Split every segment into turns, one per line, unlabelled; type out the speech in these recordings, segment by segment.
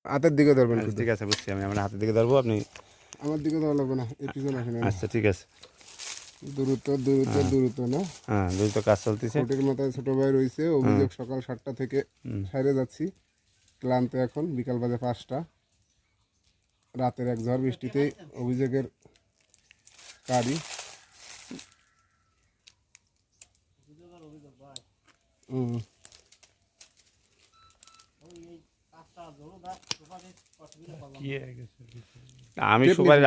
হাতের দিকে ধরবেন।
ঠিক আছে, বুঝছি আমি। আমরা হাতের দিকে ধরবো, আপনি
আমার দিকে ধরা লাগবে না, এই পিছনে আসেন।
আচ্ছা ঠিক আছে।
দ্রুত দ্রুত দ্রুত না।
হ্যাঁ, দ্রুত কাজ চলতেছে।
কোর্টের মাথায় ছোট ভাই রয়েছে, অভিযোগ সকাল 7টা থেকে সাইরে যাচ্ছি, ক্লান্ত এখন, বিকাল বাজে 5টা। রাতের এক ঝড় বৃষ্টিতে অভিযোগের গাড়ি
আমি সুপারিশ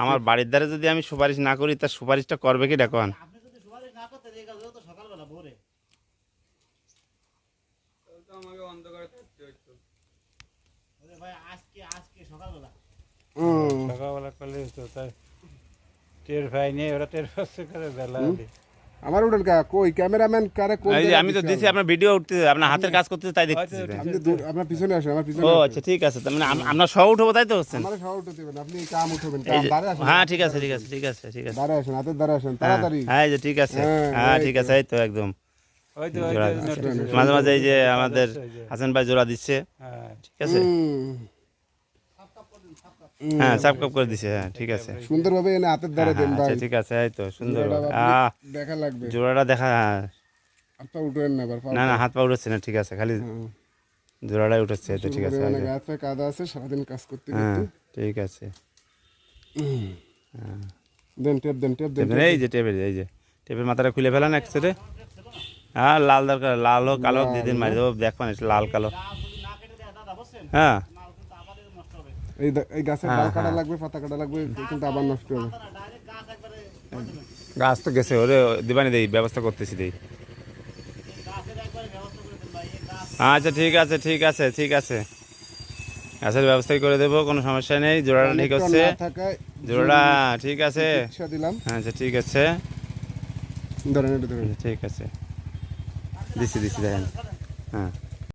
আমার বাড়ির ধারে যদি আমি সুপারিশ না করি, তার সুপারিশটা করবে কি দেখুন।
সকালবেলা করলে তো তাই টের পাই নেই, ওরা টের পাচ্ছে করে বেলা।
আমার উঠেন কা কই ক্যামেরাম্যান কারে কোন
আমি তো দিছি, আপনার ভিডিও উঠতেছে, আপনার হাতের কাজ করতেছে, তাই দেখতেছি।
আপনার পিছনে আসেন, আমার পিছনে।
ও আচ্ছা ঠিক আছে, তার মানে আমরা সহ উঠবো, তাই তো হচ্ছেন।
আমারে সহ উঠতে দিবেন, আপনি কাম উঠবেন, কাম দাঁড়ায় আসেন।
হ্যাঁ ঠিক আছে ঠিক আছে ঠিক আছে ঠিক আছে,
দাঁড়ায় আসেন, হাতের দাঁড়ায় আসেন তাড়াতাড়ি।
হ্যাঁ এই যে ঠিক আছে, হ্যাঁ ঠিক আছে, এই তো একদম।
ওই তো
মাঝে মাঝে এই যে আমাদের হাসান ভাই জোড়া দিচ্ছে, ঠিক আছে। হ্যাঁ সাব কাপ করে দিছে, হ্যাঁ ঠিক আছে।
সুন্দরভাবে এনে হাতের দ্বারা দেন ভাই।
আচ্ছা ঠিক আছে, এই তো সুন্দর
দেখা লাগবে,
জোড়াটা দেখা।
হাতটা উঠেন না এবার।
না না, হাত পা উঠছে না, ঠিক আছে, খালি জোড়াটাই উঠছে, এই তো ঠিক আছে।
মানে হাত পা কাদা আছে, সারাদিন কাজ করতে
হ্যাঁ
করতে।
ঠিক আছে।
দেন টেপ দেন, টেপ দেন।
এই যে টেপের, এই যে টেপের মাথাটা খুলে ফেলান একসাথে। হ্যাঁ লাল দরকার, লাল হোক কালো হোক, দিদিন মারি দেবো, দেখবেন লাল কালো। হ্যাঁ
এই গাছের ডাল কাটা লাগবে, পাতা কাটা লাগবে, কিন্তু আবার নষ্ট হবে।
গাছ তো গেছে, ওরে দিবানি দেই, ব্যবস্থা করতেছি দেই। আচ্ছা ঠিক আছে ঠিক আছে ঠিক আছে, গাছের ব্যবস্থাই করে দেবো, কোনো সমস্যা নেই। জোড়াটা ঠিক হচ্ছে, জোড়াটা ঠিক আছে। আচ্ছা ঠিক আছে,
ধরেন এটা ধরেন।
ঠিক আছে, দিচ্ছি দিচ্ছি, দেখেন। হ্যাঁ